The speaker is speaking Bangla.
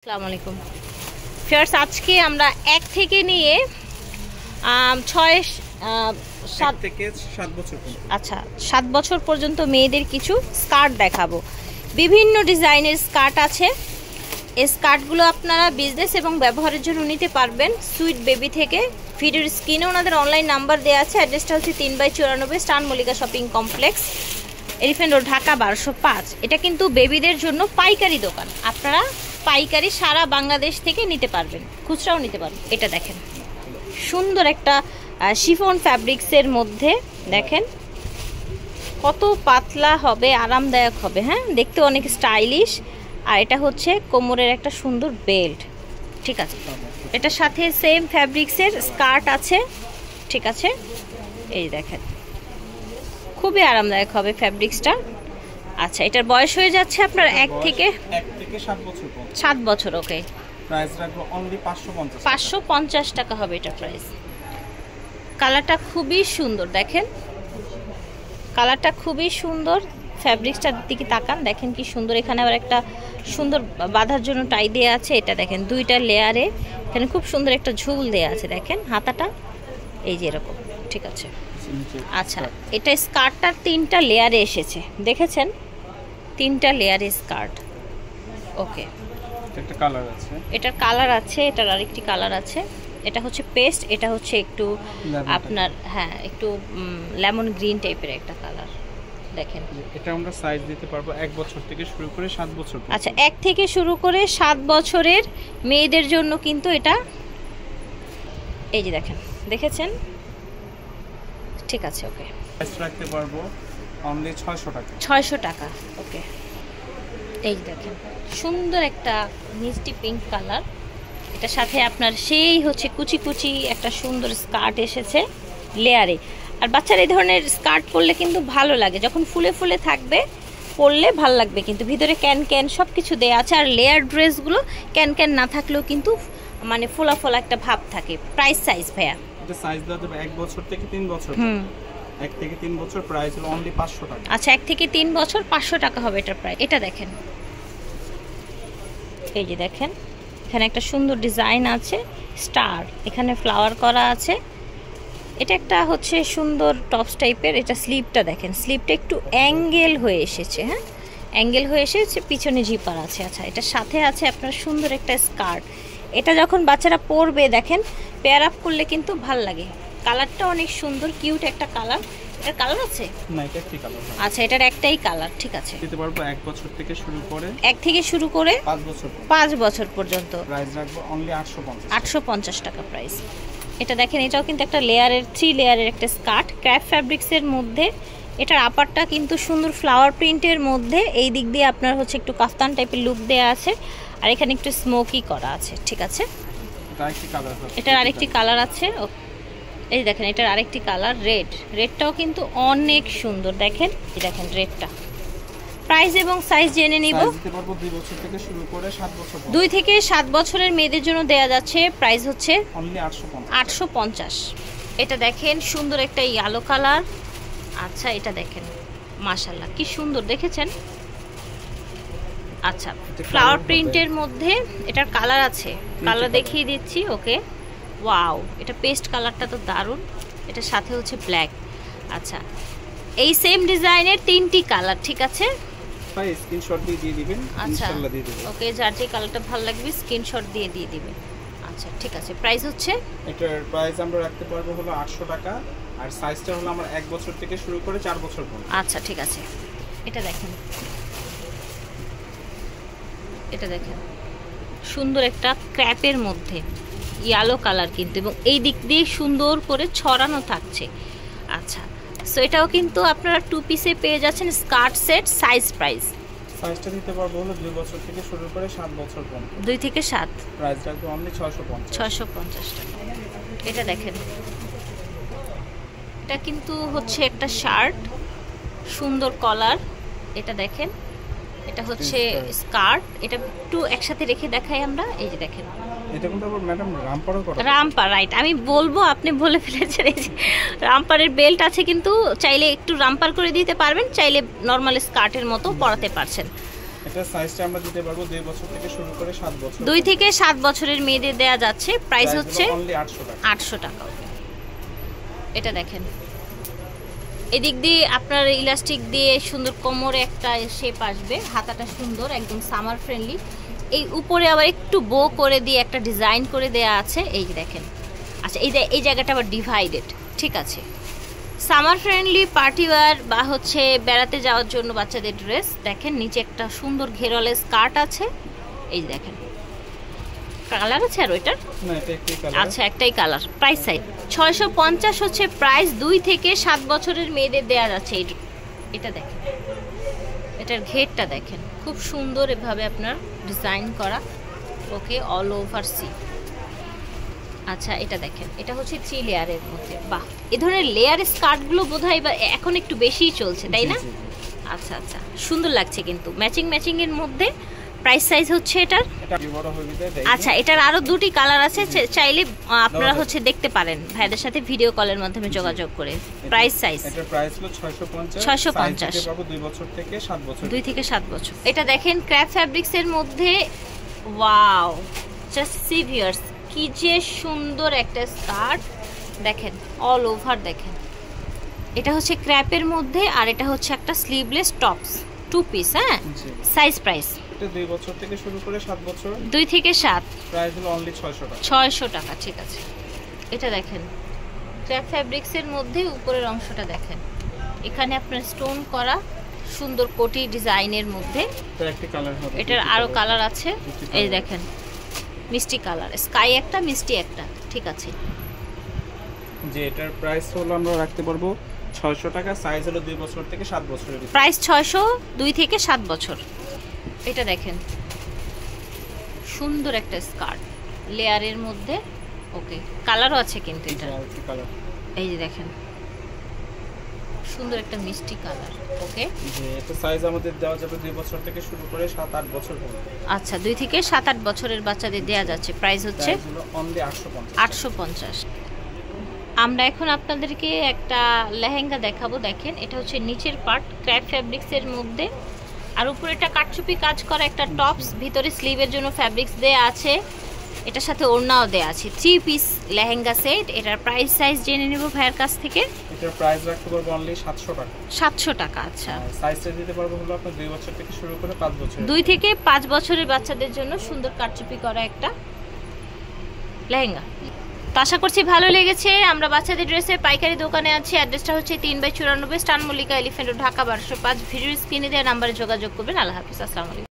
আসসালামু আলাইকুম ফিয়ার্স, আজকে আমরা 1 থেকে নিয়ে 7 বছর পর্যন্ত মেয়েদের কিছু স্কার্ট দেখাবো। বিভিন্ন ডিজাইনের স্কার্ট আছে। এই স্কার্টগুলো আপনারা বিজনেস এবং ব্যবহারের জন্য নিতে পারবেন সুইট বেবি থেকে। ভিডিওর স্ক্রিনে ওনাদের অনলাইন নাম্বার দেওয়া আছে। অ্যাড্রেসটা হচ্ছে 3/94 স্টান Mallika shopping complex, elephant road, Dhaka 1205। এটা কিন্তু বেবিদের জন্য পাইকারি দোকান। আপনারা পাইকারি সারা বাংলাদেশ থেকে নিতে পারবেন, খুচরাও নিতে পারবেন। এটা দেখেন, সুন্দর একটা শিফন ফ্যাব্রিক্সের মধ্যে দেখেন কত পাতলা হবে, আরামদায়ক হবে। হ্যাঁ, দেখতে অনেক স্টাইলিশ। আর এটা হচ্ছে কোমরের একটা সুন্দর বেল্ট। ঠিক আছে, এটার সাথে সেম ফ্যাব্রিক্সের স্কার্ট আছে। ঠিক আছে, এই দেখেন খুবই আরামদায়ক হবে ফ্যাব্রিক্সটা। আচ্ছা, এটার বয়স হয়ে যাচ্ছে আপনার 1 থেকে 7 বছর। ওকে, প্রাইস রাখবো অনলি 550 টাকা হবে এটার প্রাইস। কালারটা খুবই সুন্দর, দেখেন কালারটা খুবই সুন্দর। ফ্যাব্রিক্সটার দিকে তাকান, দেখেন কি সুন্দর। এখানে আবার একটা সুন্দর বাঁধার জন্য টাই দেওয়া আছে। এটা দেখেন দুইটা লেয়ারে, এখানে খুব সুন্দর একটা ঝুল দেওয়া আছে। দেখেন হাতাটা এই যে এরকম। ঠিক আছে, আচ্ছা এটা স্কার্টটার 3টা লেয়ারে এসেছে, দেখেছেন 3টা লেয়ারে স্কার্ট। ওকে, একটা কালার আছে, এটার কালার আছে, এটার আরেকটি কালার আছে। এটা হচ্ছে পেস্ট, এটা হচ্ছে একটু আপনার হ্যাঁ একটু লেমন গ্রিন টাইপের একটা কালার। দেখেন এটা আমরা সাইজ দিতে পারবো 1 বছর থেকে শুরু করে 7 বছর। আচ্ছা, 1 থেকে শুরু করে 7 বছরের মেয়েদের জন্য কিন্তু এটা, এই যে দেখেন, দেখেছেন। ঠিক আছে, ওকে, প্রাইস রাখতে পারবো অনলি 600 টাকা। 600 টাকা। ওকে, এই দেখেন সুন্দর একটা মিষ্টি পিঙ্ক কালার। এটার সাথে আপনার সেই হচ্ছে কুচি কুচি একটা সুন্দর স্কার্ট এসেছে লেয়ারে। আর বাচ্চারা এই ধরনের স্কার্ট পরলে কিন্তু ভালো লাগে, যখন ফুলে ফুলে থাকবে পরলে ভালো লাগবে। কিন্তু ভিতরে ক্যান ক্যান সব কিছু দেওয়া আছে। আর লেয়ার ড্রেসগুলো ক্যান ক্যান না থাকলেও কিন্তু মানে ফোলা ফোলা একটা ভাব থাকে। প্রাইস সাইজ ভাইয়া এটা সাইজ দেওয়া যাবে 1 বছর থেকে 3 বছর। 1 থেকে 3 বছর প্রাইস হলো অনলি 500 টাকা। আচ্ছা, 1 থেকে 3 বছর 500 টাকা হবে এটার প্রাইস। এটা দেখেন, এই যে দেখেন এখানে একটা সুন্দর ডিজাইন আছে, স্টার, এখানে ফ্লাওয়ার করা আছে। এটা একটা হচ্ছে সুন্দর টপস টাইপের। এটা স্লিভটা দেখেন, স্লিভটা একটু অ্যাঙ্গেল হয়ে এসেছে। হ্যাঁ, অ্যাঙ্গেল হয়ে এসেছে, পিছনে জিপার আছে। আচ্ছা, এটার সাথে আছে আপনার সুন্দর একটা স্কার্ট। এটা যখন বাচ্চারা পরবে দেখেন পেয়ার আপ করলে কিন্তু ভাল লাগে। কালারটা অনেক সুন্দর, কিউট একটা কালার। এটার কালার আছে না, এটা একটি কালার। আচ্ছা, এটার একটাই কালার। ঠিক আছে, দিতে পারবো 1 বছর থেকে শুরু করে 1 থেকে শুরু করে 5 বছর পর্যন্ত। প্রাইস রাখবো অনলি 850 টাকা প্রাইস। এটা দেখেন, এটাও কিন্তু একটা লেয়ারের 3 লেয়ারের একটা স্কার্ট, ক্র্যাপ ফ্যাব্রিক্সের মধ্যে। এটার আপারটা কিন্তু সুন্দর ফ্লাওয়ার প্রিন্টের মধ্যে। এই দিক দিয়ে আপনার হচ্ছে একটু কাফতান টাইপের লুক দেওয়া আছে। আর এখানে একটু স্মোকি করা আছে। ঠিক আছে, এটার আরেকটি কালার আছে। এই দেখেন, এটার আরেকটি কালার রেড। রেডটাও কিন্তু অনেক সুন্দর। দেখেন, এই দেখেন রেডটা। প্রাইস এবং সাইজ জেনে নিব। 2 বছর থেকে শুরু করে 7 বছর। 2 থেকে 7 বছরের মেয়েদের জন্য দেয়া যাচ্ছে। প্রাইস হচ্ছে অনলি 850। এটা দেখেন সুন্দর একটা ইয়েলো কালার। আচ্ছা, এটা দেখেন মাশাআল্লাহ কি সুন্দর, দেখেছেন। আচ্ছা, ফ্লাওয়ার প্রিন্টের মধ্যে এটার কালার আছে, কালার দেখিয়ে দিচ্ছি। ওকে, ওয়াও, এটা পেস্ট কালারটা তো দারুণ। এটার সাথে হচ্ছে ব্ল্যাক। আচ্ছা, এই সেম ডিজাইনের 3টি কালার। ঠিক আছে, স্ক্রিনশট দিয়ে দিবেন, ইনশাআল্লাহ দিয়ে দিবেন। ওকে, যার যে কালারটা ভালো লাগবে স্ক্রিনশট দিয়ে দিবেন। আচ্ছা, ঠিক আছে। প্রাইস হচ্ছে, এটার প্রাইস আমরা রাখতে পারবো হলো 800 টাকা। আর সাইজটা হলো আমরা 1 বছর থেকে শুরু করে 4 বছর পর্যন্ত। আচ্ছা, ঠিক আছে। এটা দেখেন, এটা দেখেন সুন্দর একটা ক্র্যাপের মধ্যে ইয়েলো কালার কিন্তু, এবং এই দিক দিয়ে সুন্দর করে ছড়ানো থাকছে। আচ্ছা, সো এটাও কিন্তু আপনারা 2 পিসে পেয়ে যাচ্ছেন স্কার্ট সেট। সাইজটা দিতে পারবো হলো 2 বছর থেকে শুরু করে 7 বছর পর্যন্ত। 2 থেকে 7। প্রাইস রাখবো অনলি 650 টাকা। এটা দেখেন, এটা কিন্তু হচ্ছে একটা শার্ট, সুন্দর কলার। এটা দেখেন, এটা হচ্ছে স্কার্ট। এটা একটু একসাথে রেখে দেখাই আমরা। এই যে দেখেন, এটা কিন্তু আবার ম্যাডাম রামপারও করা। রামপার, রাইট, আমি বলবো, আপনি বলে ফেলেছেন। এই যে রামপারের বেল্ট আছে, কিন্তু চাইলে একটু রামপার করে দিতে পারবেন, চাইলে নরমাল স্কার্টের মতো পরাতে পারছেন। এটা সাইজটা আমরা দিতে পারবো 2 বছর থেকে শুরু করে 7 বছর। 2 থেকে 7 বছরের মেয়েদের দেয়া যাচ্ছে। প্রাইস হচ্ছে অনলি 800 টাকা। 800 টাকা। এটা দেখেন, এদিক দিয়ে আপনার ইলাস্টিক দিয়ে সুন্দর কোমরে একটা শেপ আসবে, হাতাটা সুন্দর একদম সামার ফ্রেন্ডলি। এই উপরে আবার একটু বো করে দিয়ে একটা ডিজাইন করে দেয়া আছে, এই দেখেন। আচ্ছা, এই জায়গাটা আবার ডিভাইডেড, ঠিক আছে। সামার ফ্রেন্ডলি পার্টি ওয়্যার বা হচ্ছে বেড়াতে যাওয়ার জন্য বাচ্চাদের ড্রেস। দেখেন নিচে একটা সুন্দর ঘেরলে স্কার্ট আছে, এই দেখেন। কালার আছে আর ওইটার? না, এটা একটাই কালার। আচ্ছা, একটাই কালার। প্রাইস সাইজ 650 হচ্ছে প্রাইস। 2 থেকে 7 বছরের মেয়েদের দেয়া যাচ্ছে। এটা দেখেন, এটার ঘেরটা দেখেন, খুব সুন্দর এভাবে আপনার ডিজাইন করা। ওকে, অল ওভার সি। আচ্ছা, এটা দেখেন, এটা হচ্ছে 3 লেয়ারের মধ্যে। বাহ, এই ধরনের লেয়ার স্কার্টগুলো বোধহয় এখন একটু বেশিই চলছে, তাই না? আচ্ছা আচ্ছা, সুন্দর লাগছে কিন্তু ম্যাচিং এর মধ্যে। প্রাইস সাইজ হচ্ছে এটার, আচ্ছা, এটার আরো 2টি কালার আছে, চাইলে আপনারা হচ্ছে দেখতে পারেন ভাইদের সাথে ভিডিও কলের মাধ্যমে যোগাযোগ করে। প্রাইস সাইজ এটার প্রাইস হলো 650। 650 দিতে পারবো 2 বছর থেকে 7 বছর। 2 থেকে 7 বছর। এটা দেখেন ক্র্যাপ ফ্যাব্রিক্স এর মধ্যে। ওয়াও, জাস্ট সি ভিউয়ার্স, কি যে সুন্দর একটা স্কার্ট দেখেন, অল ওভার দেখেন। এটা হচ্ছে ক্র্যাপের মধ্যে, আর এটা হচ্ছে একটা স্লিভলেস টপস, 2 পিস। হ্যাঁ, সাইজ প্রাইস এটা 2 বছর থেকে শুরু করে 7 বছর। 2 থেকে 7, প্রাইস হলো অনলি 600 টাকা। 600 টাকা, ঠিক আছে। এটা দেখেন ক্র্যাপ ফ্যাব্রিক্স এর মধ্যে উপরের অংশটা দেখেন, এখানে আপনার স্টোন করা সুন্দর কোটি ডিজাইনের মধ্যে। এটা একটা কালার হবে, এটার আরো কালার আছে, এই দেখেন, মিষ্টি কালার, স্কাই একটা, মিষ্টি একটা, ঠিক আছে। যে এটার প্রাইস হলো আমরা রাখতে পারবো 600 টাকা। সাইজ হলো 2 বছর থেকে 7 বছরের ভিতরে। প্রাইস 600, 2 থেকে 7 বছর। এটা দেখেন, সুন্দর একটা স্কার্ট লেয়ারের মধ্যে। ওকে, কালারও আছে কিন্তু এটা, কালার এই যে দেখেন, সুন্দর একটা মিষ্টি কালার। ওকে, যে এটা সাইজ আমাদের দেওয়া যাবে 2 বছর থেকে শুরু করে 7-8 বছর পর্যন্ত। আচ্ছা, 2 থেকে 7-8 বছরের বাচ্চাদের দেয়া যাচ্ছে। প্রাইস হচ্ছে অনলি 850। 850। আমরা এখন আপনাদেরকে একটা লেহেঙ্গা দেখাবো। দেখেন, এটা হচ্ছে নিচের পার্ট ক্র্যাপ ফ্যাব্রিক্স এর মধ্যে, আর উপরে একটা কাটচুপি কাজ করা একটা টপস, ভিতরে স্লিভের জন্য ফ্যাব্রিক্স দেয়া আছে। এটার সাথে ওড়নাও দেয়া আছে। 3 পিস লেহেঙ্গা সেট। এটার প্রাইস সাইজ জেনে নেব ভাইয়ের কাছ থেকে। এটার প্রাইস রাখতে পারবো অনলি 700 টাকা। 700 টাকা, আচ্ছা। সাইজটা দিতে পারবো হলো আপনার 2 বছর থেকে শুরু করে 5 বছর। 2 থেকে 5 বছরের বাচ্চাদের জন্য সুন্দর কাটচুপি করা একটা লেহেঙ্গা। তো আশা করছি ভালো লেগেছে। আমরা বাচ্চাদের ড্রেসের পাইকারি দোকানে আছি। অ্যাড্রেসটা হচ্ছে 3/94 স্টান Mallika, elephant road, Dhaka 1205। Video স্ক্রিনে দেওয়া নাম্বারে যোগাযোগ করবেন। আল্লাহ হাফিজ, আসসালামু আলাইকুম।